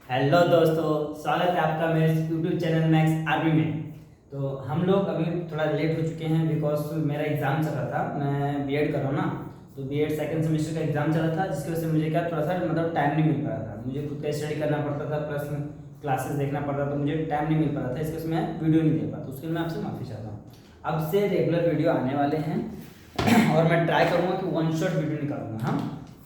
Hello दोस्तों, स्वागत है आपका मेरे यूट्यूब चैनल मैक्स आर्मी में। तो हम लोग अभी थोड़ा लेट हो चुके हैं बिकॉज मेरा एग्ज़ाम चल रहा था। मैं बीएड कर रहा हूँ ना, तो बीएड सेकंड सेमेस्टर का एग्ज़ाम चल रहा था, जिसकी वजह से मुझे क्या थोड़ा सा मतलब टाइम नहीं मिल पा रहा था। मुझे खुद का स्टडी करना पड़ता था, प्लस क्लासेस देखना पड़ता था, तो मुझे टाइम नहीं मिल पा रहा था। इसकी वजह से मैं वीडियो नहीं दे पाता, उसके लिए मैं आपसे माफ़ी चाहता हूँ। अब से रेगुलर वीडियो आने वाले हैं और मैं ट्राई करूँगा कि वन शॉट वीडियो निकालूंगा। हाँ,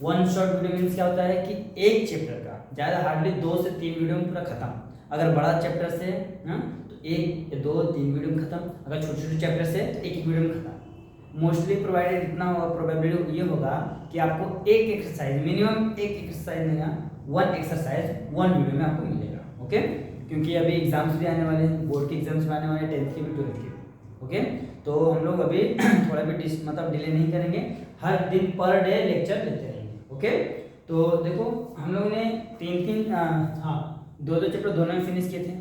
वन शॉट वीडियो मीन्स क्या होता है कि एक चैप्टर का ज़्यादा हार्डली 2 से 3 वीडियो में पूरा खत्म। अगर बड़ा चैप्टर से तो 1 या 2 3 वीडियो में खत्म। अगर छोटे छोटे चैप्टर से तो एक वीडियो में खत्म। मोस्टली प्रोवाइडेड इतना होगा, प्रोबेबिलिटी ये होगा कि आपको एक एक्सरसाइज मिनिमम एक एक्सरसाइज मिलेगा, वन एक्सरसाइज वन वीडियो में आपको मिलेगा। ओके, क्योंकि अभी एग्जाम्स भी आने वाले हैं, बोर्ड के एग्जाम्स भी आने वाले हैं, 10th के भी 12th के भी। ओके, तो हम लोग अभी थोड़ा भी मतलब डिले नहीं करेंगे, हर दिन पर डे लेक्चर लेते रहेंगे। ओके, तो देखो हम लोगों ने दो चैप्टर दोनों में फिनिश किए थे,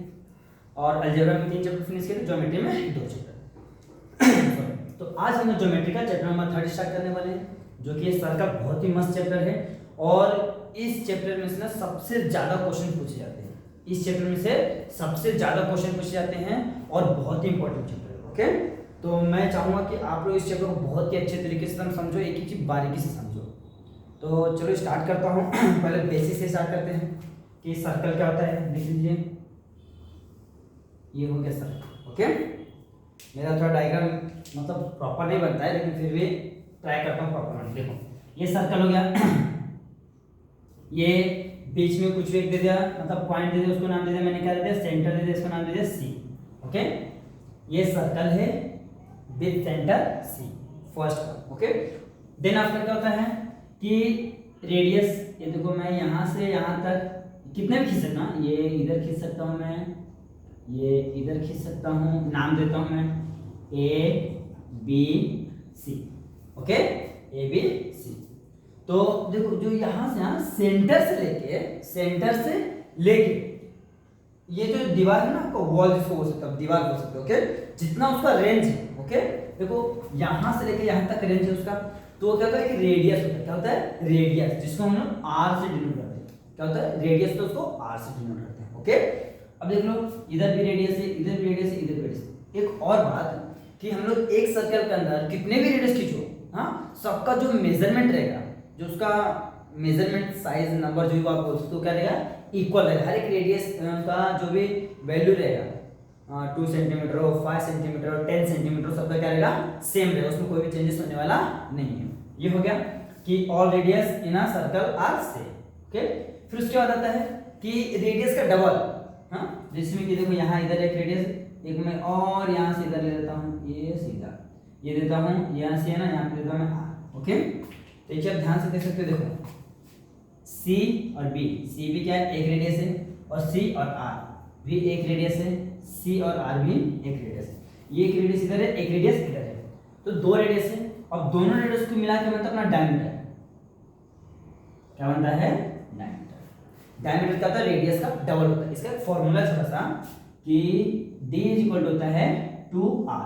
और अलजेब्रा में 3 चैप्टर फिनिश किए थे, ज्योमेट्री में 2 चैप्टर। तो आज हम ज्योमेट्री का चैप्टर नंबर 3 स्टार्ट करने वाले हैं, जो कि सर का बहुत ही मस्त चैप्टर है। और इस चैप्टर में से ना सबसे ज़्यादा क्वेश्चन पूछे जाते हैं। इस चैप्टर में से सबसे ज़्यादा क्वेश्चन पूछे जाते हैं और बहुत ही इंपॉर्टेंट चैप्टर है। ओके, तो मैं चाहूँगा कि आप लोग इस चैप्टर को बहुत ही अच्छे तरीके से समझो, एक एक चीज बारीकी से समझो। तो चलो स्टार्ट करता हूँ। पहले बेसिक से स्टार्ट करते हैं कि सर्कल क्या होता है। लिख लीजिए, ये हो गया सर्कल। ओके, मेरा थोड़ा डायग्राम मतलब प्रॉपर नहीं बनता है, लेकिन फिर भी ट्राई करता हूँ प्रॉपर। देखो ये सर्कल हो गया। ये बीच में कुछ एक दे दिया, मतलब पॉइंट दे दिया, उसको नाम दे दिया, मैंने क्या दे दिया, सेंटर दे दिया, इसको नाम दे दिया सी। ओके, ये सर्कल है with centre C, first. Okay, then after क्या होता है कि रेडियस, ये देखो मैं यहाँ से यहाँ तक कितने भी खींच सकता हूँ। ये इधर खींच सकता हूँ मैं, ये इधर खींच सकता हूँ, नाम देता हूँ मैं A B C. Okay, A B C. तो देखो जो यहाँ से सेंटर से लेके ये जो दीवार है ना, आपका वॉल जिसको बोल सकते हो, दीवार बोल सकते हो। ओके, जितना उसका रेंज है। ओके, देखो यहाँ से लेके यहाँ तक रेंज है उसका, तो क्या होता है कि रेडियस होता है। क्या होता है? रेडियस, जिसको हम लोग आर से डिनोट करते हैं। क्या होता है? रेडियस, तो उसको आर से डिनोट करते हैं। ओके, अब देख लो इधर भी रेडियस है, इधर भी रेडियस है, इधर भी रेडियस है। एक और बात कि हम लोग एक सर्कल के अंदर कितने भी रेडियस खींचो, हाँ, सबका जो मेजरमेंट रहेगा, जो उसका मेजरमेंट साइज नंबर जो भी आप बोल सकते हो, क्या रहेगा? इक्वल रहेगा। हर एक रेडियस का जो भी वैल्यू रहेगा, 2 सेंटीमीटर हो, 5 सेंटीमीटर हो, 10 सेंटीमीटर हो, सबका क्या रहेगा? सेम रहेगा, उसमें कोई भी चेंजेस होने वाला नहीं है। ये हो गया कि all radius in a circle are same. Okay, फिर उसके बाद आता है कि रेडियस का डबल, हाँ, जिसमें कि देखो यहाँ इधर एक रेडियस, एक मैं और यहाँ से इधर ले लेता हूँ, ये सीधा ये देता हूँ, यहाँ से है ना, यहाँ पे देता हूँ मैं आर। ओके, तो ये आप ध्यान से देख सकते हो। देखो सी और बी, सी भी क्या है? एक रेडियस है, और सी और आर भी एक रेडियस है, सी और आर भी एक रेडियस है। ये एक रेडियस इधर है, एक रेडियस इधर है, तो 2 रेडियस है। अब दोनों रेडियस को मिला के मतलब अपना डायमीटर क्या बनता है? डायमीटर। डायमीटर क्या होता है? रेडियस का डबल होता है। इसका फॉर्मूला छोटा सा कि d इक्वल होता है 2r,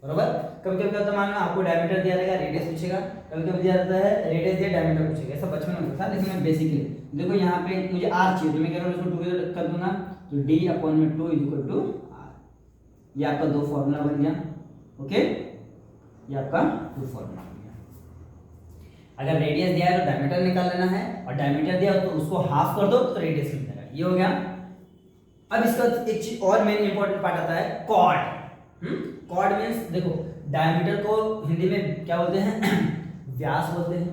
बराबर। कभी कभी क्या होता है, मान लो आपको डायमीटर दिया रहेगा, रेडियस पूछेगा, कभी कभी दिया रहता है रेडियस दिया, डायमीटर पूछेगा। ऐसा बचपन में होता था, लेकिन मैं बेसिकली देखो यहाँ पे मुझे r चाहिए, तो मैं क्या करूँगा, इसको 2 कर दूंगा, तो d/2 r। ये आपका 2 फॉर्मूला बन गया। ओके, ये आपका 2 फॉर्मूला बन गया। अगर रेडियस दिया है तो डायमीटर निकाल लेना है, और डायमीटर दिया तो उसको हाफ कर दो तो रेडियस मिल जाएगा। ये हो गया। अब इसका एक चीज और मेन इंपॉर्टेंट पार्ट आता है, कॉर्ड। कॉर्ड मींस देखो, डायमीटर को हिंदी में क्या बोलते हैं? व्यास बोलते हैं।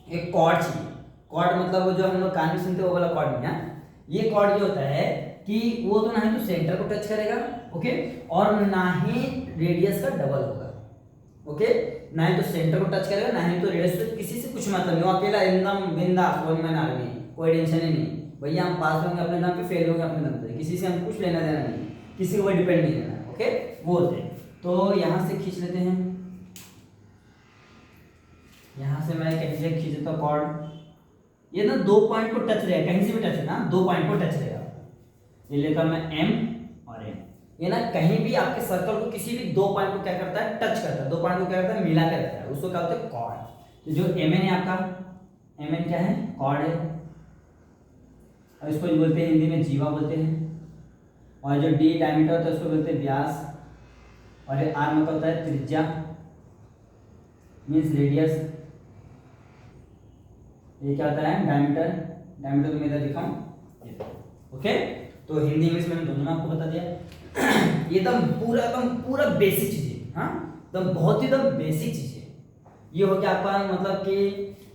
एक कॉर्ड चाहिए। कॉर्ड मतलब वो जो हम लोग कान में सुनते हैं वो वाला कॉर्ड नहीं है। ये कॉर्ड ये होता है कि वो तो ना ही तो सेंटर को टच करेगा, ओके, और ना ही रेडियस का डबल होगा। ओके, ना ही तो सेंटर को टच करेगा, ना ही तो रेडियस से किसी से कुछ मतलब नहीं, वो अकेला एकदम बिंदास वन मैन आर्मी, कोई टेंशन ही नहीं। भैया हम पास होंगे अपने दम पे, फेल होंगे अपने दम पे, किसी से हम कुछ लेना देना नहीं, किसी को डिपेंड नहीं रहना। ओके, वो होते हैं। तो यहाँ से खींच लेते हैं, यहाँ से मैं कहीं खींच लेता हूँ कॉर्ड। ये ना 2 पॉइंट को टच रहेगा, कहीं से भी टच है ना, 2 पॉइंट को टच रहेगा। ये लेता मैं M और M, ये ना कहीं भी आपके सर्कल को किसी भी 2 पॉइंट को क्या करता है? टच करता है। 2 पॉइंट को क्या करता है? मिला कर रखता है, उसको क्या होता है? कॉर्ड। तो जो MN है आपका, MN क्या है? कॉर्ड है। और इसको जो बोलते हैं हिंदी में जीवा बोलते हैं। और जो डी डायमीटर होता है उसको बोलते हैं व्यास। और ये आर मतलब होता है त्रिज्या, मीन्स रेडियस। ये क्या होता है डायमीटर, डायमीटर तो मैं इधर दिखाऊं। ओके, तो हिंदी इंग्लिश मैंने दोनों में आपको बता दिया। ये एकदम पूरा बेसिक चीज है, हाँ एकदम बहुत ही एकदम बेसिक चीज है। ये हो गया आपका मतलब कि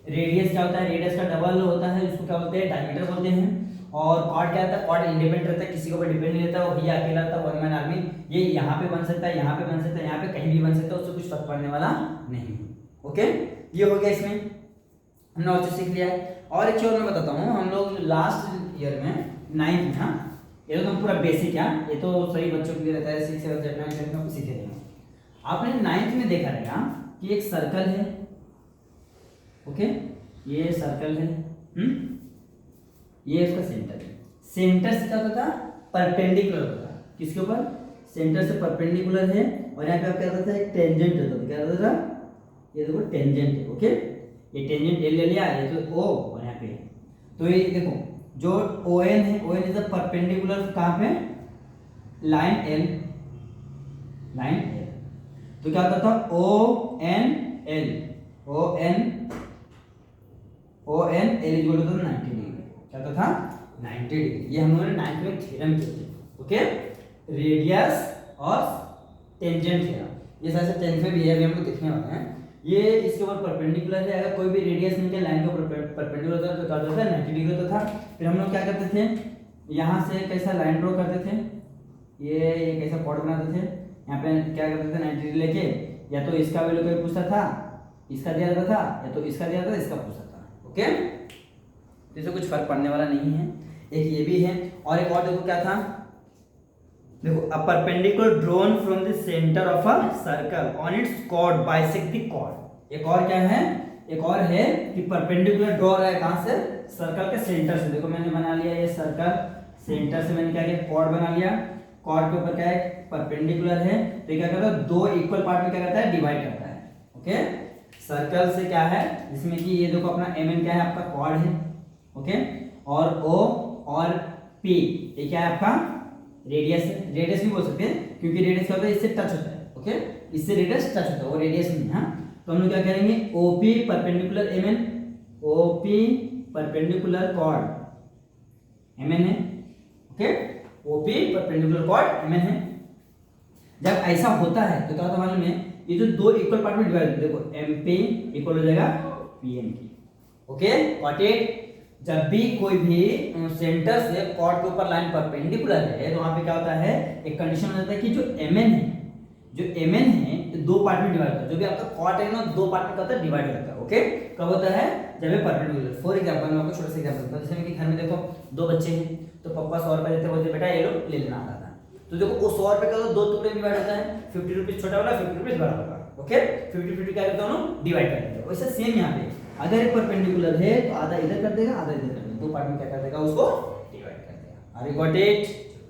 रेडियस क्या होता है, रेडियस का डबल होता है, उसको क्या बोलते हैं डायमीटर बोलते हैं। और कॉर्ड क्या होता है, कॉर्ड इंडिपेंडेंट रहता है, किसी के ऊपर डिपेंड नहीं रहता, वो भैया अकेला रहता है, वन मैन आर्मी। ये यहाँ पे बन सकता है, यहाँ पे बन सकता है, यहाँ पे कहीं भी बन सकता है, उससे कुछ फर्क पड़ने वाला नहीं। ओके, ये हो गया, इसमें हमने और चीज सीख लिया है। और एक चीज मैं बताता हूँ, हम लोग लास्ट ईयर में 9th में, हाँ ये तो पूरा बेसिक है, ये तो सभी बच्चों के लिए रहता है, 6 7 8 9 10 में सीखे रहेंगे। आपने 9th में देखा रहेगा कि एक सर्कल है। ओके, ये सर्कल है, ये उसका सेंटर है। सेंटर से क्या होता था, परपेंडिकुलर होता था, किसके ऊपर, सेंटर से परपेंडिकुलर है। और यहाँ पे आप क्या होता था, एक टेंजेंट रहता था, क्या रहता था, ये देखो टेंजेंट है। ओके, ये टेंजेंट एल ले लिया, ये तो ओ, और यहाँ पे तो ये देखो जो ओ एन है, O N is a perpendicular कहाँ पे, लाइन एल, लाइन एल। तो क्या होता था, O N L, O N L equal to 90 degree, क्या होता था 90 डिग्री। ये हम लोगों ने 9th में थ्योरम किए थे। ओके, रेडियस और टेंजेंट थ्योरम, ये सारे 10th में भी है, अभी हम लोग देखने वाले हैं। ये इसके ऊपर परपेंडिकुलर है, अगर कोई भी रेडियस नहीं लाइन के ऊपर परपेंडिकुलर होता तो क्या होता था 90 डिग्री होता था। फिर हम लोग क्या करते थे, यहाँ से कैसा लाइन ड्रॉ करते थे, ये कैसा कॉर्ड बनाते थे, यहाँ पे क्या करते थे 90 डिग्री लेके, या तो इसका वैल्यू कोई पूछता था, इसका दिया जाता था, या तो इसका दिया जाता था, इसका पूछता था। ओके, इससे कुछ फर्क पड़ने वाला नहीं है। एक ये भी है, और एक और देखो क्या था, देखो a perpendicular drawn from the centre of a circle on its chord bisect the chord. एक और क्या है, एक और है कि परपेंडिकुलर ड्रॉ रहा है कहां से, सर्कल के सेंटर से। देखो मैंने बना लिया ये सर्कल, सेंटर से मैंने क्या किया, कॉर्ड बना लिया, कॉर्ड के ऊपर क्या है, परपेंडिकुलर है, तो क्या करता है, दो इक्वल पार्ट में क्या करता है, डिवाइड करता है। ओके, सर्कल से क्या है, जिसमें कि ये देखो अपना एम एन क्या है, आपका कॉर्ड है। ओके, और ओ और पी ये क्या है, आपका रेडियस है। रेडियस भी बोल सकते हैं, क्योंकि रेडियस क्या होता है, इससे टच होता है। ओके, इससे रेडियस टच होता है, वो रेडियस नहीं है। हाँ, तो हम लोग क्या करेंगे, OP perpendicular M N, OP perpendicular chord M N है। Okay, OP perpendicular chord M N है। जब ऐसा होता है तो क्या होता है मालूम है, ये जो दो इक्वल पार्ट में डिवाइड, देखो एम पी इक्वल हो जाएगा पी एम की। Okay, got it. जब भी कोई भी सेंटर से कॉर्ड के ऊपर लाइन परपेंडिकुलर है, तो वहां पे क्या होता है, एक कंडीशन हो जाता है कि जो mn है, जो mn है दो पार्ट में डिवाइड होता है। जो भी आपका कॉर्ड है ना, दो पार्ट में होता है, डिवाइड हो जाता है। ओके, कब होता है, जब ये परपेंडिकुलर। फॉर एग्जांपल मैं आपको छोटा सा एग्जांपल देता हूं, जैसे कि घर में देखो दो बच्चे हैं, तो पापा 100 रुपए देते, बोलते बेटा ये लो ले लेना आता था। तो देखो वो 100 रुपए का दो टुकड़े डिवाइड होता है, 50 रुपीज छोटा वाला, 50 रुपीज बड़ा वाला। ओके, 50 क्या करते हैं, डिवाइड कर देते हैं। वैसे सेम यहाँ पे अगर ये परपेंडिकुलर है तो आधा इधर कर देगा, आधा इधर कर देगा, दो पार्ट में क्या कर देगा, उसको डिवाइड कर देगा। Are you got it?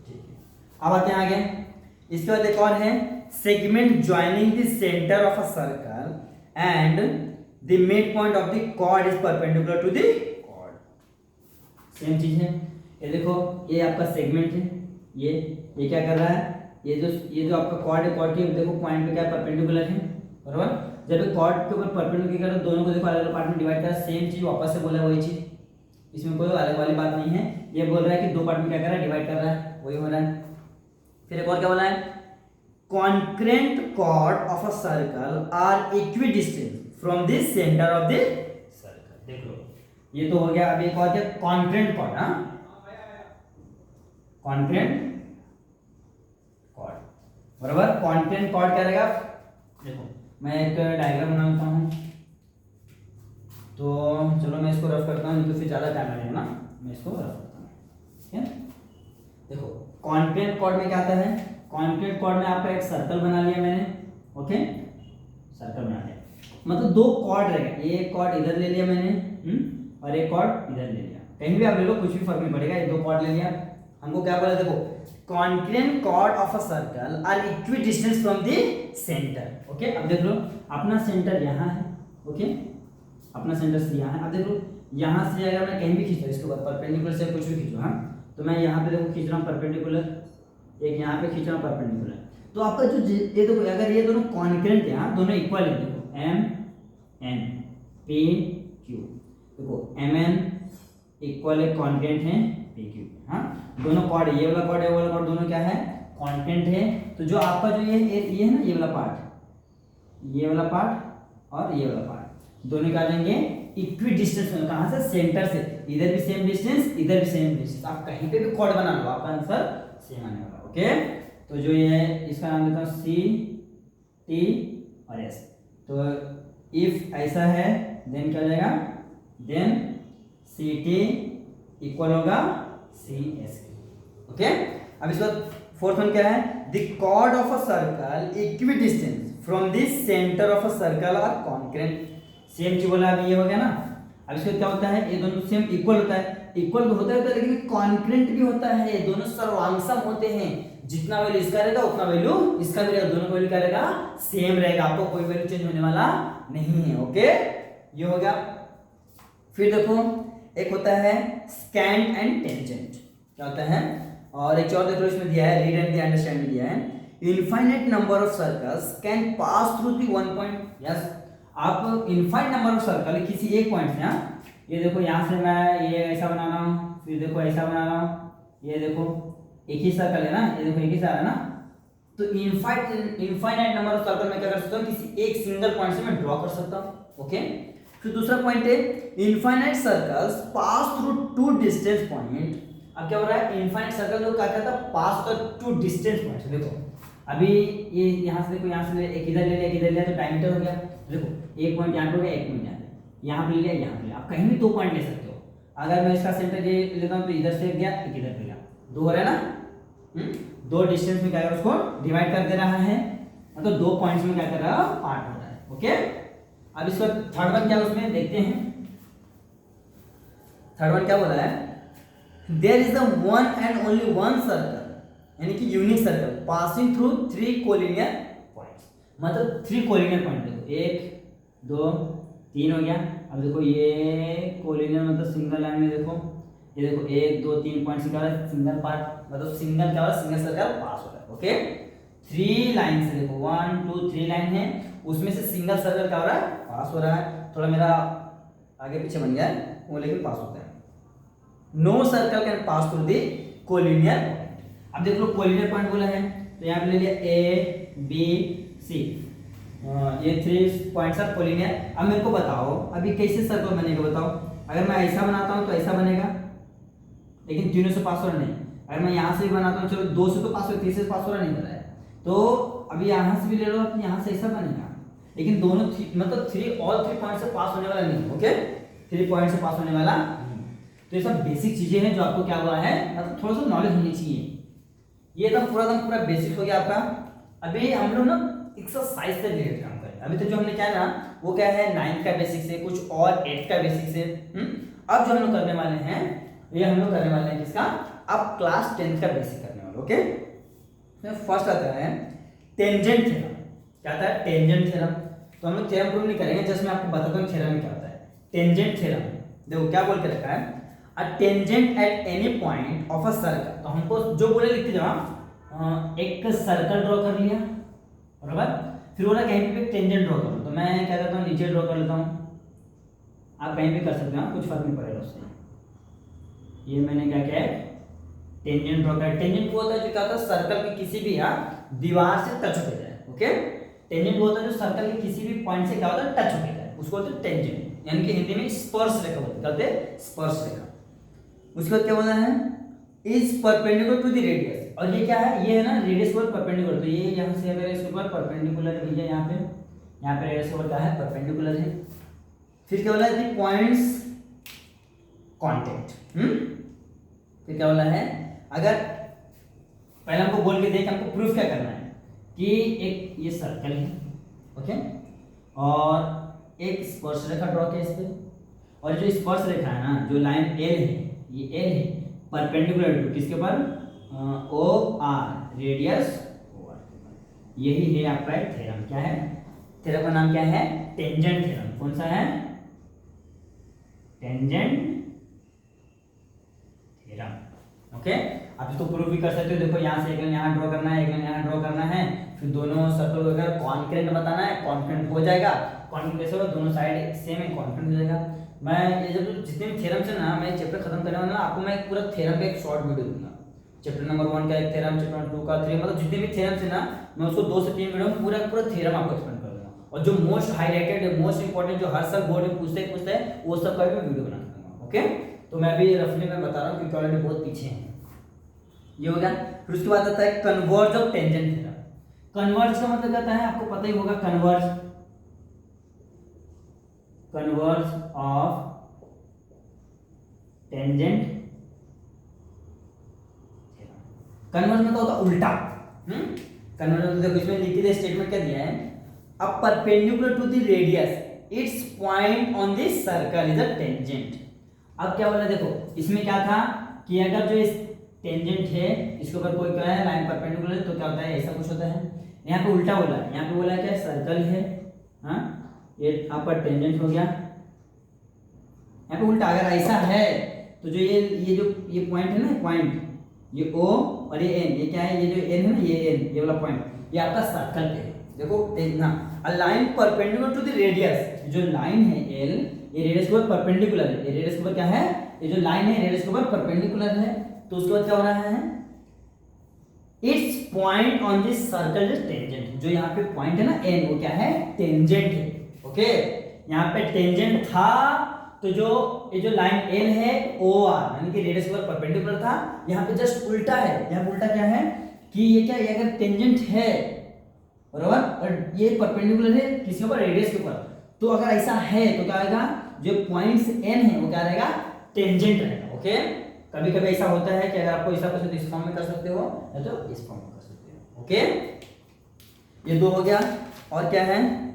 ठीक है, अब आते हैं आगे। इसके बाद एक और है, segment joining the centre of a circle and the mid point of the chord is perpendicular to the chord. Same चीज है, ये देखो ये आपका सेगमेंट है, ये क्या कर रहा है, ये जो आपका कॉर्ड है, कॉर्ड के देखो पॉइंट पे क्या परपेंडिकुलर है, बराबर। जब कॉर्ड के ऊपर परपेंडिकुलर है, दोनों को देखो अलग अलग पार्ट में डिवाइड करा, सेम चीज वापस से बोला, वही चीज, इसमें कोई अलग वाली बात नहीं है। ये बोल रहा है कि दो पार्ट में क्या कर रहा है, डिवाइड कर रहा है, वही हो रहा है। फिर एक और क्या बोला है, concurrent chord of a circle are equidistant from the centre of the circle. देख लो, ये तो हो गया। अब एक और क्या, कॉन्क्रेंट कॉर्ड, हाँ कॉन्क्रेंट कॉर्ड, बराबर। कॉन्क्रेंट कॉर्ड क्या रहेगा, देखो मैं एक डायग्राम बनाता हूँ, तो चलो मैं इसको रफ करता हूँ, तो फिर ज़्यादा टाइम लगेगा ना, मैं इसको रफ करता हूँ। ठीक है, देखो कॉन्क्रेंट कॉर्ड में क्या आता है, कॉन्क्रेंट कॉर्ड में आपका एक सर्कल बना लिया मैंने। ओके, सर्कल बना लिया, मतलब दो कॉर्ड रहेगा, एक कॉर्ड इधर ले लिया मैंने, और एक कॉर्ड इधर ले लिया, कहीं भी आप ले लो, कुछ भी फर्क नहीं पड़ेगा, ये दो कॉर्ड ले लिया। हमको क्या बोला, देखो concurrent chord of a circle are equidistant from the centre. Okay, अब देख लो अपना सेंटर यहाँ है। ओके, अपना सेंटर से यहाँ है। अब देख लो यहाँ से अगर मैं कहीं भी खींच रहा हूँ इसके ऊपर परपेंडिकुलर से कुछ भी खींचो, हाँ, तो मैं यहाँ पे देखो खींच रहा हूँ परपेंडिकुलर, एक यहाँ पे खींच रहा हूँ परपेंडिकुलर, तो आपका जो ये देखो अगर ये दोनों कॉन्करेंट है, हाँ, दोनों इक्वल है, देखो एम एन पी क्यू, देखो एम एन इक्वल है कॉन्करेंट है पी क्यू, हाँ, दोनों कॉर्ड, ये वाला कॉर्ड है, वो वाला कॉर्ड, दोनों क्या है कॉन्करेंट है। तो जो आपका जो ये है ना, ये वाला पार्ट, ये वाला पार्ट और ये वाला पार्ट, दोनों क्या लेंगे इक्वी डिस्टेंस में, कहां से, सेंटर से, इधर भी सेम डिस्टेंस, इधर भी सेम डिस्टेंस, आप कहीं पे भी कॉर्ड बना लो आपका आंसर सेम आने वाला। ओके, तो जो ये है इसका नाम देता हूं सी टी और एस। तो इफ ऐसा है देन क्या हो जाएगा, देन सी टी इक्वल होगा सी एस। ओके, अब इसका फोर्थ वन क्या है, the chord of a circle equidistance from the centre of a circle are concurrent. Same चीज बोला अभी ये हो गया ना। अब इसका क्या होता है, ये दोनों सेम इक्वल होता है, इक्वल तो होता है तो लेकिन कॉन्करेंट भी होता है, दोनों सर्वांगसम होते हैं, जितना वैल्यू इसका रहेगा उतना वैल्यू इसका भी रहेगा, दोनों का वैल्यू क्या रहेगा सेम रहेगा, आपको कोई वैल्यू चेंज होने वाला नहीं है। ओके, ये हो गया। फिर देखो एक होता है स्कैंट एंड टेंजेंट, क्या होता है, और एक और देखो इसमें दिया है, रीड एंड द अंडरस्टैंड दिया है, infinite number of circles can pass through the one point. Yes, आप इनफाइनाइट नंबर ऑफ सर्कल किसी एक पॉइंट से, हाँ, ये देखो यहाँ से मैं ये ऐसा बना रहा हूँ, फिर देखो ऐसा बना रहा हूँ, ये देखो एक ही सर्कल है ना, ये देखो एक ही सर्कल है ना, तो इनफाइनाइट नंबर ऑफ सर्कल में क्या कर सकता हूँ, किसी एक सिंगल पॉइंट से मैं ड्रॉ कर सकता हूँ। ओके, फिर दूसरा पॉइंट है infinite circles pass through two distance point. अब क्या हो रहा है, इनफाइनाइट सर्कल जो क्या कहता है पास होता टू डिस्टेंस पॉइंट। देखो अभी ये यहाँ से, देखो यहाँ से एक इधर ले लिया, एक इधर लिया, तो डायमीटर हो गया, देखो एक पॉइंट यहाँ पे हो गया, एक पॉइंट यहाँ पे ले लिया, यहाँ पे लिया, आप कहीं भी दो पॉइंट ले सकते हो। अगर मैं इसका सेंटर ये लेता हूँ तो इधर से गया, एक इधर पे गया, दो हो रहा है ना, दो डिस्टेंस में क्या कर उसको डिवाइड कर दे रहा है, मतलब दो पॉइंट्स में क्या कर रहा है पार्ट हो रहा है। ओके, अब इसका थर्ड वन क्या उसमें देखते हैं, थर्ड वन क्या बोला है, there is the one and only one circle, यानी कि unique circle passing through three collinear points, मतलब थ्री कोलिनियर पॉइंट, देखो एक दो तीन हो गया। अब देखो ये कोलिनियर मतलब सिंगल लाइन में, देखो ये देखो एक दो तीन पॉइंट क्या है सिंगल पार्ट, मतलब सिंगल क्या हो रहा है, सिंगल सर्कल पास हो रहा है। ओके, थ्री लाइन से देखो 1 2 3 लाइन है, उसमें से सिंगल सर्कल क्या हो रहा है पास हो रहा है, थोड़ा मेरा आगे पीछे बन गया है वो, लेकिन पास होता है। No circle can pass through the collinear point. अब देख लो कोलिनियर पॉइंट बोला है, तो यहाँ पे ले लिया ए बी सी, ये थ्री पॉइंट्स आर कोलिनियर। अब मेरे को बताओ अभी कैसे सर्कल बनेगा, बताओ। अगर मैं ऐसा बनाता हूँ तो ऐसा बनेगा, लेकिन तीनों से पास हो रहा नहीं। अगर मैं यहाँ से भी बनाता हूँ, चलो दो से तो पास हो, तीसरे से पास हो रहा नहीं हो रहा है, तो अभी यहाँ से भी ले लो, यहाँ से ऐसा बनेगा, लेकिन दोनों मतलब ऑल थ्री पॉइंट से पास होने वाला नहीं। ओके, थ्री पॉइंट से पास होने वाला नहीं। तो ये सब बेसिक चीजें हैं जो आपको क्या हुआ है, मतलब थोड़ा सा नॉलेज होनी चाहिए। ये एकदम पूरा बेसिक हो गया आपका। अभी हम लोग ना एक्सरसाइज से रिलेटेड काम करें। अभी तो जो हमने क्या है ना, वो क्या है 9th का बेसिक से, कुछ और 8th का बेसिक से। अब जो हम लोग करने वाले हैं, ये हम लोग करने वाले हैं किसका, अब क्लास 10th का बेसिक करने वाले। ओके, तो फर्स्ट आता है टेंजेंट थ्योरम। क्या आता है, टेंजेंट थ्योरम। तो हम लोग थ्योरम प्रूव नहीं करेंगे, जस्ट मैं आपको बताता हूँ थ्योरम में क्या होता है। टेंजेंट थ्योरम देखो क्या बोल के रखा है, अ tangent at any point of a circle. तो हमको जो बोले लिखते जाओ, एक सर्कल ड्रॉ कर लिया बराबर, फिर बोला कहीं पे टेंजेंट ड्रॉ करो, तो मैं क्या करता हूँ नीचे ड्रॉ कर लेता हूँ, आप कहीं भी कर सकते हो, कुछ फर्क नहीं पड़ेगा उससे। ये मैंने क्या किया है, टेंजेंट ड्रॉ कर। टेंजेंट वो होता है जो क्या होता है सर्कल की किसी भी दीवार से टच हो जाए। ओके, टेंजेंट वो होता है जो सर्कल के किसी भी पॉइंट से क्या होता है टच हो जाए, उसको बोलते हैं टेंजेंट, यानी कि हिंदी में स्पर्श रेखा बोलते हैं, स्पर्श रेखा। उसके बाद क्या बोला है, is perpendicular to the radius. और ये क्या है, ये है ना रेडियस पर परपेंडिकुलर, तो ये यहाँ से अगर इसके ऊपर परपेंडिकुलर है भैया, यहाँ पे रेडियस पर क्या है परपेंडिकुलर है। फिर क्या बोला है, द पॉइंट्स कांटेक्ट। फिर क्या बोला है, अगर पहले हमको बोल के देख हमको प्रूफ क्या करना है कि एक ये सर्कल है, ओके, और एक स्पर्श रेखा ड्रॉ किया इस पे, और जो स्पर्श रेखा है ना, जो लाइन एल है, ये एल है परपेंडिकुलर टू किसके ऊपर, O R, radius O R. यही है आपका थ्योरम। क्या है, थ्योरम का नाम क्या है, टेंजेंट थ्योरम। कौन सा है, टेंजेंट थ्योरम। ओके, आप इसको प्रूव भी कर सकते हो। देखो यहाँ से एक लाइन यहाँ ड्रॉ करना है, एक लाइन यहाँ ड्रॉ करना है, फिर दोनों सर्कल को अगर कॉन्करेंट बताना है, कॉन्करेंट हो जाएगा। कॉन्करेंट कैसे होगा, दोनों साइड सेम है, कॉन्करेंट हो जाएगा। मैं ये जब जितने भी थ्योरम से ना मैं चैप्टर खत्म करने वाला ना, आपको मैं पूरा थ्योरम का एक शॉर्ट वीडियो दूंगा। चैप्टर नंबर 1 का एक थ्योरम, चैप्टर 2 का 3, मतलब जितने भी थ्योरम से ना मैं उसको 2 से 3 वीडियो में पूरा थ्योरम आपको एक्सप्लेन कर दूंगा। और जो मोस्ट हाईलाइटेड, मोस्ट इंपॉर्टेंट, जो हर साल बोर्ड में पूछते हैं वो सब का भी मैं वीडियो बना दूंगा। ओके, तो मैं भी रफली मैं बता रहा हूँ क्योंकि ऑलरेडी बहुत पीछे हैं। ये हो गया। फिर उसके बाद आता है converse of tangent theorem. Converge का मतलब कहता है, आपको पता ही होगा, converse of tangent theorem. Converge मतलब होता है उल्टा। कन्वर्ज मतलब देखो इसमें लिखी है, स्टेटमेंट क्या दिया है, a perpendicular to the radius its point on the circle is a tangent. अब क्या बोला, देखो इसमें क्या था कि अगर जो इस टेंजेंट है इसके ऊपर कोई क्या है, लाइन परपेंडिकुलर है, तो क्या होता है, ऐसा कुछ होता है। यहाँ पे उल्टा बोला है, यहाँ पे बोला है क्या, सर्कल है, हाँ, ये यहाँ पर टेंजेंट हो गया, यहाँ पे उल्टा। अगर ऐसा है तो जो ये पॉइंट है ना, पॉइंट ये O और ये N, ये क्या है, ये जो N है ना, ये वाला पॉइंट, ये आपका सर्कल पे है। देखो देखना, a line perpendicular to the radius, जो लाइन है L, ये रेडियस के ऊपर परपेंडिकुलर है, ये रेडियस के ऊपर क्या है, ये जो लाइन है रेडियस के ऊपर परपेंडिकुलर है, तो उसके बाद क्या हो रहा है, it's point on this circle is tangent. जो यहाँ पे पॉइंट है ना N, वो क्या है, टेंजेंट है। ओके, यहाँ पे टेंजेंट था, तो जो ये जो लाइन L है OR यानी कि रेडियस के ऊपर परपेंडिकुलर था, यहाँ पे जस्ट उल्टा है। यहाँ पे उल्टा क्या है कि ये क्या, ये अगर टेंजेंट है बराबर, और ये परपेंडिकुलर है किसके ऊपर, रेडियस के ऊपर, तो अगर ऐसा है तो क्या आएगा, जो पॉइंट्स N है वो क्या रहेगा, टेंजेंट रहेगा। ओके, कभी कभी ऐसा होता है कि अगर आपको ऐसा कुछ तो इस फॉर्म में कर सकते हो या तो इस फॉर्म में कर सकते हो। ओके, ये 2 हो गया। और क्या है,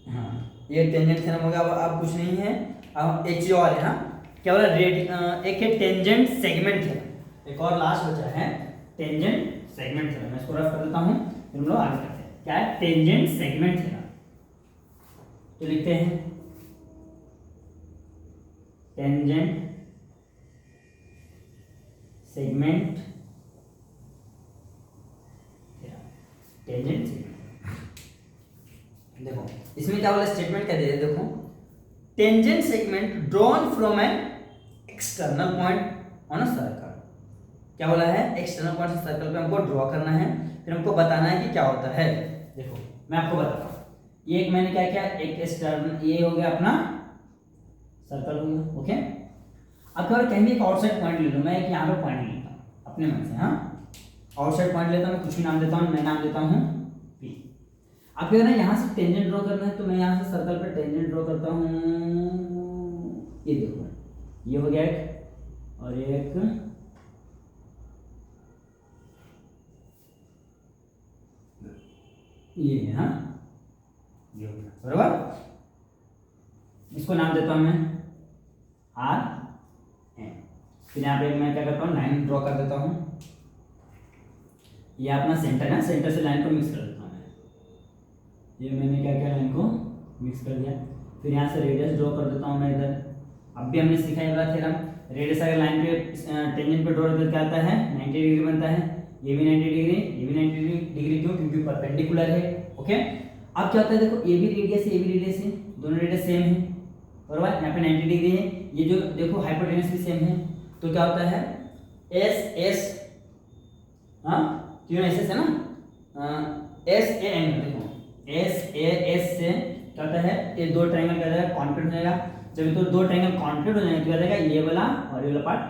हाँ, ये टेंजेंट थ्योरम हो गया। अब कुछ नहीं है, अब एक चीज और है, हाँ, क्या बोला, एक है टेंजेंट सेगमेंट थ्योरम। एक और लास्ट बचा है टेंजेंट सेगमेंट थ्योरम। मैं इसको रफ कर देता हूं, फिर हम लोग आगे करते हैं। क्या है टेंजेंट सेगमेंट थ्योरम, तो लिखते हैं tangent segment theorem. Tangent segment, देखो इसमें क्या बोला, स्टेटमेंट क्या दे रहे, देखो tangent segment drawn from an external point on a circle. क्या बोला है, एक्सटर्नल पॉइंट से सर्कल पे हमको ड्रॉ करना है, फिर हमको बताना है कि क्या होता है। देखो मैं आपको बताता हूँ, ये एक मैंने क्या किया, एक एक्सटर्नल, ये हो गया अपना सर्कल हो गया। ओके, अब क्या कहेंगे एक आउटसाइड पॉइंट ले लो, मैं एक यहाँ पे पॉइंट लेता हूँ अपने मन से, हाँ, आउटसाइड पॉइंट लेता हूँ, मैं कुछ भी नाम देता हूँ, मैं नाम देता हूँ P। अब क्या ना, यहाँ से टेंजेंट ड्रॉ करना है, तो मैं यहाँ से सर्कल पे टेंजेंट ड्रॉ करता हूँ। ये देखो, ये हो गया एक, और एक ये है, हाँ, ये हो गया बराबर। इसको नाम देता हूँ मैं R N। फिर यहाँ पे मैं क्या करता हूँ, लाइन ड्रॉ कर देता हूँ, ये अपना सेंटर है, सेंटर से लाइन को मिक्स कर देता हूँ मैं। ये मैंने क्या किया, लाइन को मिक्स कर दिया। फिर यहाँ से रेडियस ड्रॉ कर देता हूँ मैं इधर। अब भी हमने सीखा है वाला थ्योरम, रेडियस अगर लाइन पे टेंजेंट पे ड्रॉ करते क्या आता है, 90 डिग्री बनता है। ये भी 90 डिग्री, ये भी 90 डिग्री, क्यों, क्योंकि परपेंडिकुलर है। ओके, अब क्या होता है, देखो ये भी रेडियस है, ये भी रेडियस है, दोनों रेडियस सेम है बराबर। यहाँ पे 90 डिग्री है, ये जो देखो हाइपोटेनस भी सेम है, तो क्या होता है एस एस, हाँ, तीनों एस एस है ना, एस ए एंगल, देखो एस ए एस से क्या होता है, ये 2 ट्रायंगल क्या जाएगा, कॉन्क्रीट हो जाएगा। जब ये तो 2 ट्रायंगल कॉन्क्रीट हो जाएंगे तो क्या जाएगा, ये वाला और ये वाला पार्ट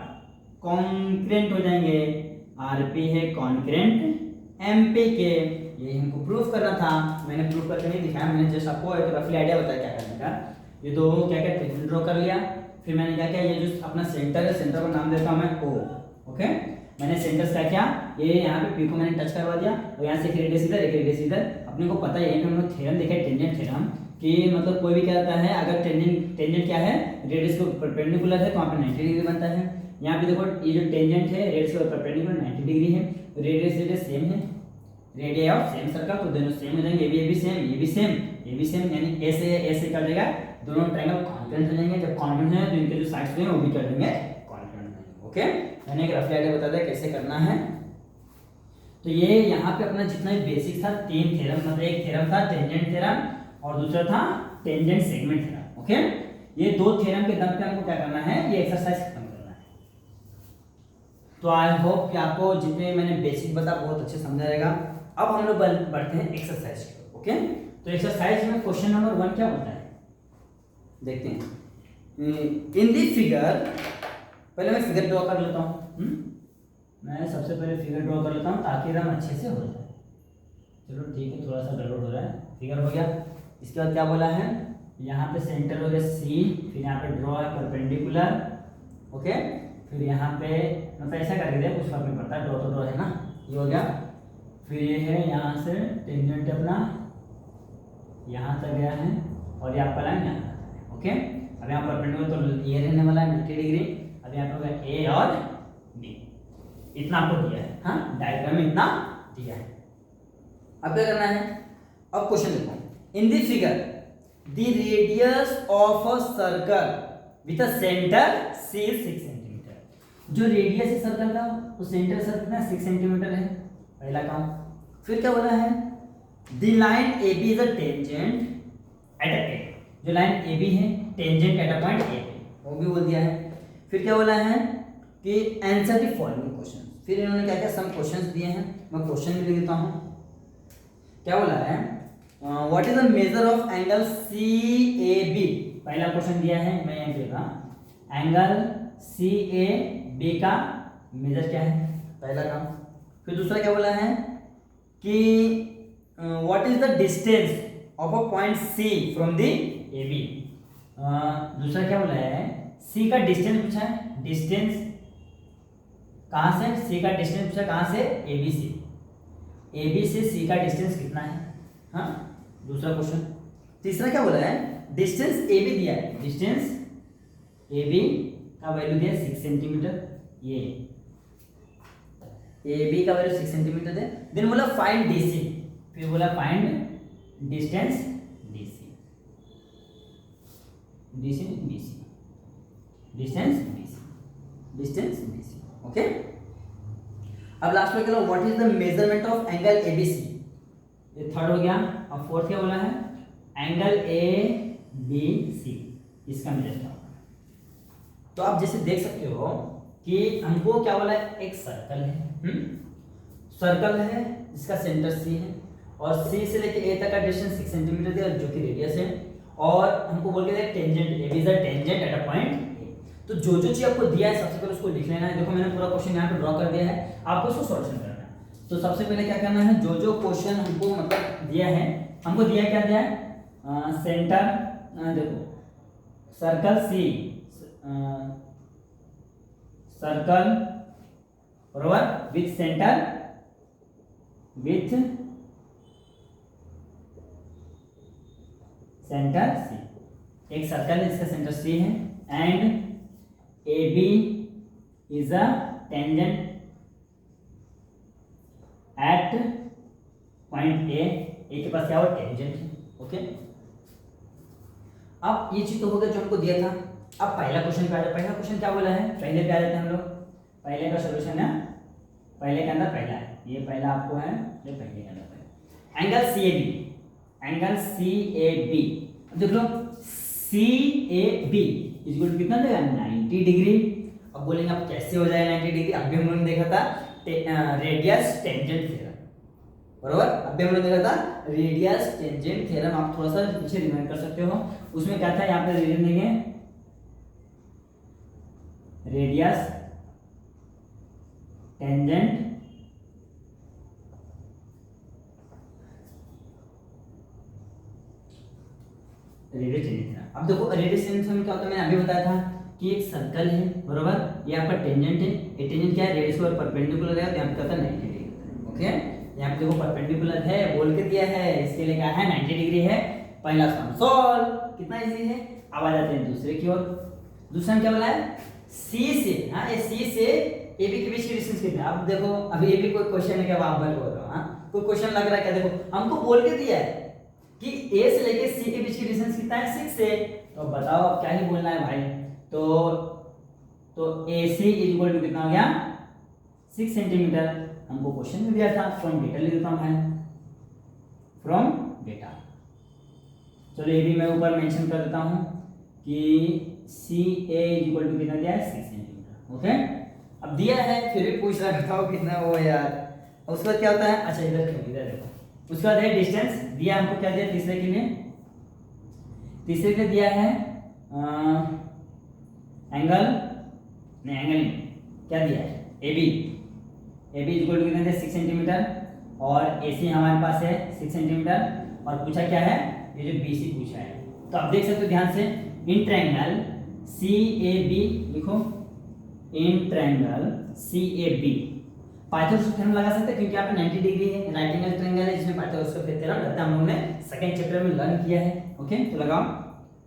कॉन्क्रेंट हो जाएंगे। आरपी है कॉन्क्रेंट एमपी के, ये हमको प्रूफ करना था, मैंने प्रूफ करके नहीं दिखाया, मैंने जस्ट आपको एक रफली आइडिया बताया क्या करने का। ये दो क्या क्या टेंजेंट ड्रॉ कर लिया, फिर मैंने क्या किया, ये जो अपना सेंटर है, सेंटर का नाम देता हूँ मैं O। ओके, मैंने सेंटर से क्या किया, ये यहाँ पे P को मैंने टच करवा दिया, और यहाँ से एक रेडियस इधर, एक रेडियस इधर। अपने को पता है, हम लोग थ्योरम देखा है टेंजेंट थ्योरम, कि मतलब कोई भी क्या होता है, अगर टेंजेंट क्या है, रेडियस को परपेंडिकुलर है, तो वहाँ पे 90 डिग्री बनता है। यहाँ पे देखो ये जो टेंजेंट है रेडियस के परपेंडिकुलर 90 डिग्री है, रेडियस सेम है। रेडियस ऑफ सेम सर्कल, तो दोनों सेम हो जाएंगे, ये भी सेम, ये भी सेम, ये भी सेम, यानी ऐसे कर देगा, दोनों ट्रायंगल कॉन्ग्रुएंट हो जाएंगे। जब कॉन्ग्रुएंट है तो इनके जो साइड्स हैं वो भी कर देंगे कॉन्ग्रुएंट हो जाएंगे। ओके, मैंने एक रफ आइडिया बता दिया कैसे करना है। तो ये यहाँ पे अपना जितना भी बेसिक था, 3 थ्योरम, मतलब एक थ्योरम था टेंजेंट थ्योरम और दूसरा था टेंजेंट सेगमेंट थ्योरम। ओके, ये 2 थ्योरम के दम पे हमको क्या करना है, ये एक्सरसाइज खत्म करना है। तो आई होप कि आपको जितने मैंने बेसिक बता बहुत अच्छे समझ आएगा। अब हम लोग बढ़ते हैं एक्सरसाइज की ओर। ओके, तो एक्सरसाइज में क्वेश्चन नंबर 1 क्या होता है, देखते हैं। इन दी फिगर, पहले मैं फिगर ड्रॉ कर लेता हूँ। मैं सबसे पहले फिगर ड्रॉ कर लेता हूँ ताकि एकदम अच्छे से हो जाए। चलो ठीक है, थोड़ा सा गड़बड़ हो रहा है। फिगर हो गया, इसके बाद क्या बोला है, यहाँ पे सेंटर हो गया सी, फिर यहाँ पे ड्रॉ है परपेंडिकुलर। ओके, फिर यहाँ पे मतलब ऐसा करके दे, कुछ फर्क नहीं पड़ता, ड्रॉ तो ड्रॉ है ना, ये हो गया। फिर ये है यहाँ से टेंजेंट अपना यहाँ तक गया है और ये आपका लाइन यहाँ तक है। ओके, अब यहाँ परपेंडिकुलर तो ये रहने वाला है 90 डिग्री। अब यहाँ पे हो गया ए और बी, इतना आपको दिया है। हाँ, डायग्राम में इतना दिया है। अब क्या करना है, अब क्वेश्चन देखो। In the figure the radius of a circle with a centre C is 6 centimetre. जो रेडियस है सर्कल का, वो सेंटर सर्कल में 6 सेंटीमीटर है, पहला काम। फिर क्या बोला है, the line A B is a tangent at A, जो लाइन ए बी है tangent at a point A, वो भी बोल दिया है। फिर क्या बोला है कि आंसर द फॉलोइंग क्वेश्चन। फिर इन्होंने क्या क्या सम क्वेश्चंस दिए हैं, मैं क्वेश्चन भी लिख देता हूँ। क्या बोला है, what is the measure of angle C A B, पहला क्वेश्चन दिया है, मैं यहाँ लिखा एंगल सी ए बी का मेजर क्या है, पहला काम। फिर दूसरा क्या बोला है कि what is the distance of a point C from the A B. दूसरा क्या बोला है, सी का डिस्टेंस पूछा है, डिस्टेंस कहाँ से, सी का डिस्टेंस पूछा कहाँ से, ए बी से, ए बी से सी का डिस्टेंस कितना है। हाँ, दूसरा क्वेश्चन। तीसरा क्या बोला है, डिस्टेंस ए बी दिया है, डिस्टेंस ए बी का वैल्यू दिया 6 सेंटीमीटर, ये ए बी का वैल्यू 6 सेंटीमीटर है। देन बोला फाइंड डी सी, फिर बोला find distance D C, distance D C, distance D C, distance D C. Okay, अब लास्ट में क्या, what is the measurement of angle A B C, ये third हो गया। अब फोर्थ क्या बोला है, एंगल ए बी सी, इसका मेजर क्या होगा। तो आप जैसे देख सकते हो कि हमको क्या बोला है, एक सर्कल है, सर्कल है जिसका सेंटर सी है और सी से लेके ए तक का डिस्टेंस 6 सेंटीमीटर दिया जो कि रेडियस है, और हमको बोल के दिया tangent A B is a tangent at a point A. तो जो जो चीज आपको दिया है सबसे पहले उसको लिख लेना है। देखो मैंने पूरा क्वेश्चन यहाँ पे ड्रॉ कर दिया है, आपको उसको सॉल्यूशन करना है। तो सबसे पहले क्या करना है, जो जो क्वेश्चन हमको मतलब दिया है, हमको दिया क्या दिया है, सेंटर, देखो सर्कल सी, सर्कल बराबर with centre, with centre C, एक सर्कल है जिसका सेंटर सी है, and A B is a tangent at point A के पास क्या हो, टेंजेंट है। ओके, अब ये चीज तो हो गया जो हमको दिया था। अब पहला क्वेश्चन पे आ जाए। पहला क्वेश्चन क्या बोला है, पहले पे आ जाते हैं हम लोग। पहले का सॉल्यूशन है, पहले के अंदर पहला है, ये पहला आपको है, ये पहले के अंदर पहला। Angle C A B, angle C A B, देख लो C A B equal to कितना देगा, 90 डिग्री। अब बोलेंगे अब कैसे हो जाएगा 90 डिग्री, अभी हम लोगों ने देखा था रेडियस टेंजेंट थ्योरम, बरोबर। अभी हम लोग देखा था रेडियस टेंजेंट थ्योरम, आप थोड़ा सा पीछे रिमाइंड कर सकते हो। उसमें क्या था, यहाँ पे रीजन देंगे रेडियस टेंजेंट रेडियस टेंजेंट। अब देखो रेडियस टेंजेंट में क्या होता है, मैंने अभी बताया था कि एक सर्कल है, बरोबर, ये आपका टेंजेंट है, ये टेंजेंट क्या है, रेडियस के परपेंडिकुलर है, तो यहाँ पे क्या होता है 90 डिग्री। ओके, यहाँ पे देखो परपेंडिकुलर है, बोल के दिया है, इसके लिए क्या है 90 डिग्री है। पहला सम सॉल्व, कितना इजी है। अब आ जाते हैं दूसरे की ओर। दूसरा में क्या बोला है, सी से, हाँ ये सी से ए बी के बीच की डिस्टेंस कितना है। अब देखो अभी ये भी कोई क्वेश्चन है क्या, आप बोल रहे हो, हाँ कोई क्वेश्चन लग रहा है क्या? देखो हमको बोल के दिया है कि ए से लेके सी के बीच की डिस्टेंस कितना है 6 है, तो बताओ अब क्या ही बोलना है भाई। तो ए सी इज इक्वल टू कितना हो गया 6 सेंटीमीटर। हमको क्वेश्चन में दिया था, फ्रॉम डेटा ले लेता हूं भाई, फ्रॉम डेटा। चलो ये भी मैं ऊपर मेंशन कर देता हूं कि सी ए इज इक्वल टू कितना दिया है 6 सेंटीमीटर। ओके, अब दिया है फिर भी पूछ रहा बताओ कितना वो यार। और उसके बाद क्या होता है, अच्छा इधर देखो, उसके बाद है डिस्टेंस दिया हमको, क्या दिया तीसरे के लिए, तीसरे के लिए दिया है एंगल, नहीं एंगल नहीं, क्या दिया है A B is equal to कितना दिया 6 सेंटीमीटर, और ए सी हमारे पास है 6 सेंटीमीटर, और पूछा क्या है ये जो बी सी पूछा है। तो आप देख सकते हो ध्यान से, इन ट्रायंगल सी ए बी लिखो, in triangle C A B Pythagoras theorem लगा सकते हैं क्योंकि यहाँ पे 90 डिग्री है, राइट एंगल ट्रायंगल है जिसमें पाइथागोरस का थ्योरम लगता है, हम लोगों ने सेकंड चैप्टर में लर्न किया है। ओके, तो लगाओ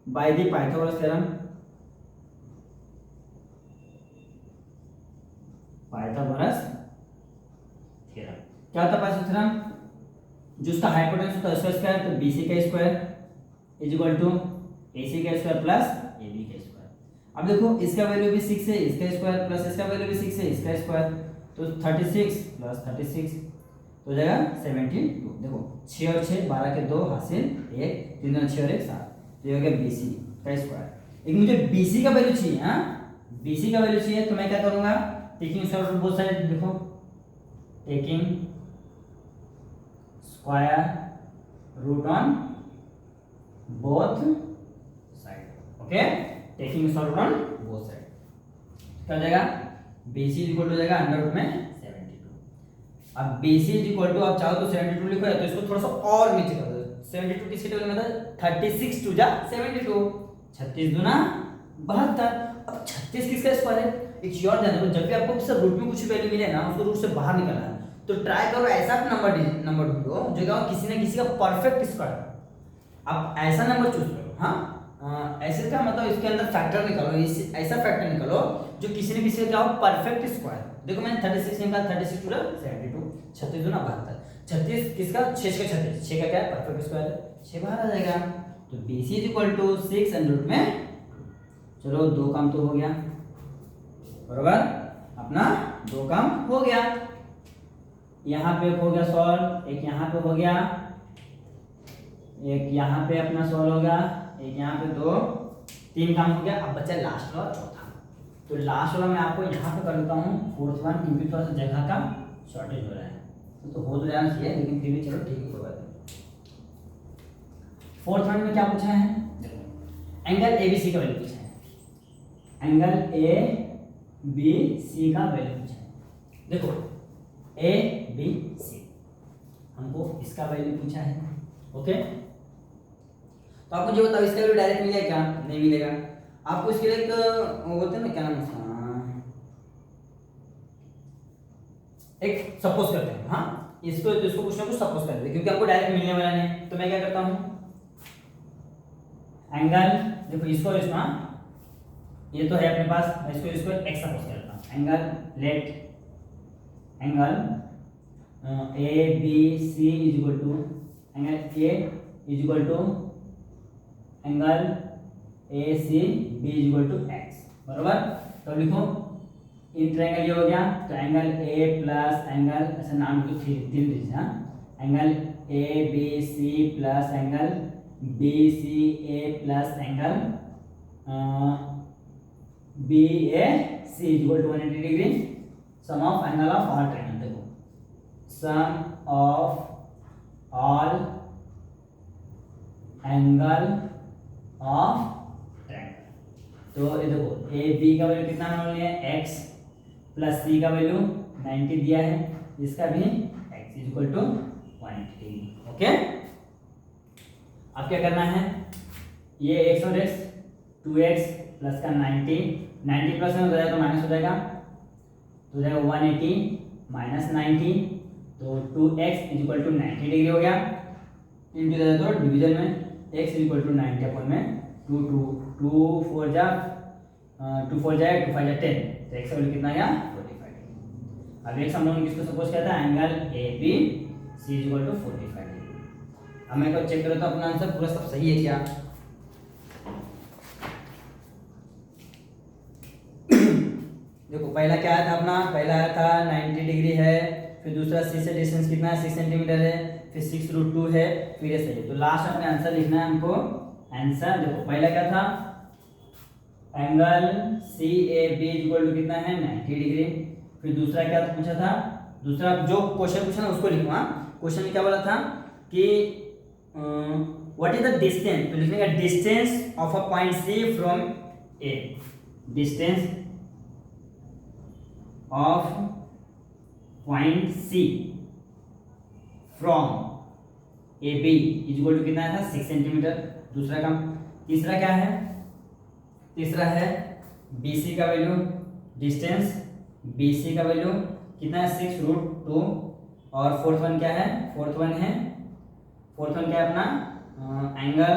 by the Pythagoras theorem, Pythagoras theorem क्या होता है पाइथागोरस थ्योरम, जो उसका हाइपोटेन्यूज होता है उसका स्क्वायर, तो BC का square is equal to AC का स्क्वायर प्लस AB का स्क्वायर। अब देखो इसका वैल्यू भी 6 है, इसका स्क्वायर प्लस इसका वैल्यू भी 6 है, इसका स्क्वायर, तो 36 प्लस 36 तो हो जाएगा 72। देखो 6 और 6 12 के 2 हासिल 1, 3 और 6 और 1 7, तो ये हो गया BC का स्क्वायर। एक मुझे BC का वैल्यू चाहिए, हाँ BC का वैल्यू चाहिए, तो मैं क्या करूंगा, taking square root both side, देखो taking square root on both side. Okay, taking square root on both side, क्या हो जाएगा BC इक्वल टू जाएगा अंडर रूट में 72। अब BC इक्वल टू आप चाहो तो 72 लिखो, या तो इसको थोड़ा सा और नीचे कर दो, 72 किसके टेबल में था 36 टू जा 72, 36 दूना 72। अब 36 किसका स्क्वायर है, एक चीज और ध्यान रखो, जब भी आपको किसी रूट में कुछ वैल्यू मिले ना उसको रूट से बाहर निकालना है, तो ट्राई करो ऐसा नंबर ढूंढो जो क्या किसी न किसी का परफेक्ट स्क्वायर। आप ऐसा नंबर चूज करो, हाँ ऐसे का मतलब इसके अंदर फैक्टर निकालो, ऐसा फैक्टर निकालो जो किसी न किसी का क्या हो परफेक्ट स्क्वायर। देखो मैंने 36 निकाला, 36 पूरा 72, 36 दूना 72, 36 किसका 6 का 36, 6 का क्या है परफेक्ट स्क्वायर है, 6 बाहर आ जाएगा, तो BC is equal to 6 under root में, चलो 2 काम तो हो गया, बराबर अपना 2 काम हो गया। यहाँ पे हो गया सॉल्व, एक यहाँ पे हो गया, एक यहाँ पे अपना सॉल्व हो गया, एक यहाँ पे 2, 3 काम हो गया। अब बचा लास्ट वाला चौथा, तो लास्ट वाला मैं आपको यहाँ पे कर देता हूँ 4th वन, क्योंकि थोड़ा सा जगह का शॉर्टेज हो रहा है, तो हो तो जाना चाहिए लेकिन फिर भी चलो ठीक है कोई बात नहीं। 4th वन में क्या पूछा है, देखो एंगल ABC का वैल्यू पूछा है, एंगल ABC का वैल्यू पूछा है। देखो ABC हमको इसका वैल्यू पूछा है। ओके, तो आप मुझे बताओ इसका वैल्यू डायरेक्ट मिलेगा क्या, नहीं मिलेगा। आपको इसके लिए एक होता है ना, क्या नाम है, एक सपोज करते हैं, हाँ इसको कुछ ना कुछ सपोज करते हैं क्योंकि आपको डायरेक्ट मिलने वाला नहीं। तो मैं क्या करता हूँ, एंगल देखो इसको इसको, ये तो है अपने पास, मैं इसको x सपोज करता हूँ, angle let angle ABC is equal to angle A is equal to angle ACB is equal to x, बराबर। तो लिखो इन ट्रायंगल ये हो गया, तो एंगल A प्लस एंगल, ऐसा नाम को 3 दीजिए, हाँ angle ABC plus angle BCA plus angle BAC is equal to 180 degree, sum of angle of all triangle. देखो sum of all angle of triangle, तो ये देखो AB का वैल्यू कितना मान लिया x प्लस C का वैल्यू 90 दिया है, इसका भी x is equal to 180 degree. Okay, अब क्या करना है, ये x और x 2x प्लस का 90 प्लस में हो जाएगा तो माइनस हो जाएगा, तो हो जाएगा 180 माइनस 90, तो 2x is equal to 90 degree हो गया, इंटू दे दो डिवीजन में x is equal to 90 upon में 2 4 जा 2 4 जाए 2 5 जा 10, तो x का वैल्यू कितना आया 45 डिग्री। अब x हम लोगों ने किसको सपोज किया था, angle AB C is equal to 45 degree. अब मैं को चेक करो तो अपना आंसर पूरा सब सही है क्या। देखो पहला क्या आया था अपना, पहला आया था 90 डिग्री है, फिर दूसरा सी से डिस्टेंस कितना है 6 सेंटीमीटर है, फिर 6√2 है, फिर ये सही है। तो लास्ट अपने आंसर लिखना है हमको। आंसर देखो पहला क्या था, angle C A B equal to कितना है 90 डिग्री। फिर दूसरा क्या पूछा था, दूसरा जो क्वेश्चन पूछा ना उसको लिखो। हाँ क्वेश्चन में क्या बोला था कि व्हाट इज द डिस्टेंस, तो लिखने का distance of a point C from A, distance of point C from A B is equal to कितना था 6 सेंटीमीटर, दूसरा काम। तीसरा क्या है, तीसरा है BC का वैल्यू, डिस्टेंस BC का वैल्यू कितना है 6√2। और फोर्थ वन क्या है, फोर्थ वन क्या है अपना एंगल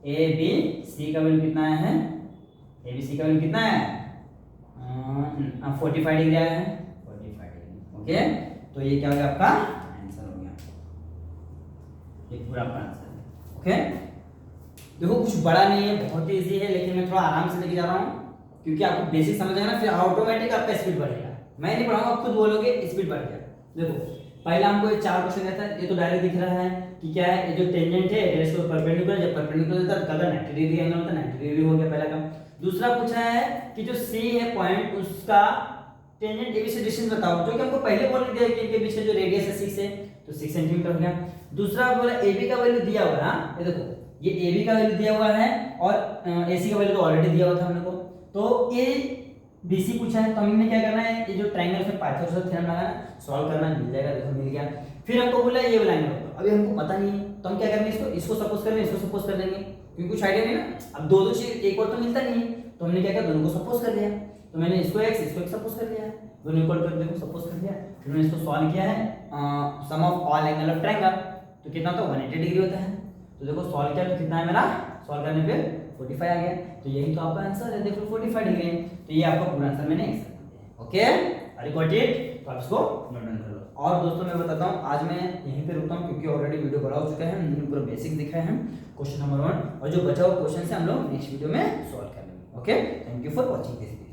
ABC का वैल्यू कितना है, ABC का वैल्यू कितना है 45 डिग्री आया है, 45 डिग्री। ओके तो ये क्या हो गया आपका आंसर हो गया, ये पूरा आपका आंसर है। ओके देखो कुछ बड़ा नहीं है, बहुत ही इजी है, लेकिन मैं थोड़ा आराम से लेके जा रहा हूँ क्योंकि आपको बेसिक समझ आएगा ना, फिर ऑटोमेटिक आपका स्पीड बढ़ेगा। मैं नहीं पढ़ाऊंगा, आप खुद बोलोगे स्पीड बढ़ गया। देखो पहला हमको ये 4 क्वेश्चन रहता है, ये तो डायरेक्ट दिख रहा है कि क्या है, ये जो टेंजेंट है रेस को परपेंडिकुलर, जब परपेंडिकुलर होता है कलर 90 डिग्री एंगल होता है, 90 डिग्री हो गया पहला काम। दूसरा पूछा है कि जो सी है पॉइंट उसका टेंजेंट ए बी से डिस्टेंस बताओ, जो कि हमको पहले बोल दिया कि इनके बीच में जो रेडियस है 6 है, तो 6 सेंटीमीटर हो गया। दूसरा बोला ए बी का वैल्यू दिया हुआ है, ये देखो ये ए बी का वैल्यू दिया हुआ है और ए सी का वैल्यू तो ऑलरेडी दिया हुआ था हमने को, तो ये BC पूछा है, तो हमने क्या करना है, ये जो ट्रायंगल है पाइथागोरस थ्योरम लगाना, सॉल्व करना, मिल जाएगा। देखो मिल गया। फिर हमको बोला ये वाला एंगल, अभी हमको पता नहीं है तो हम क्या करेंगे, इसको सपोज करेंगे, इसको सपोज कर लेंगे क्योंकि कुछ आइडिया नहीं ना। अब दो चीज एक और तो मिलता नहीं है, तो हमने क्या किया, दोनों को सपोज कर लिया। तो मैंने इसको x सपोज कर लिया है, दोनों इक्वल कर देखो सपोज कर लिया। फिर मैंने इसको सॉल्व किया है, sum of all angle of triangle, तो कितना होता है 180 डिग्री होता है। तो देखो सॉल्व किया तो कितना है मेरा, सॉल्व करने पे 45 आ गया। तो यही तो आपका आंसर है, देखो 45 डिग्री है। तो ये आपका पूरा आंसर मैंने एक्सेप्ट कर दिया। ओके आई गॉट इट, तो आप इसको नोट डाउन कर लो। और दोस्तों मैं बताता हूँ, आज मैं यहीं पे रुकता हूँ क्योंकि ऑलरेडी वीडियो बड़ा हो चुका है, हमने पूरा बेसिक दिखाया है क्वेश्चन नंबर 1, और जो बचा हुआ क्वेश्चन है हम लोग नेक्स्ट वीडियो में सॉल्व कर लेंगे। Okay thank you for watching this video.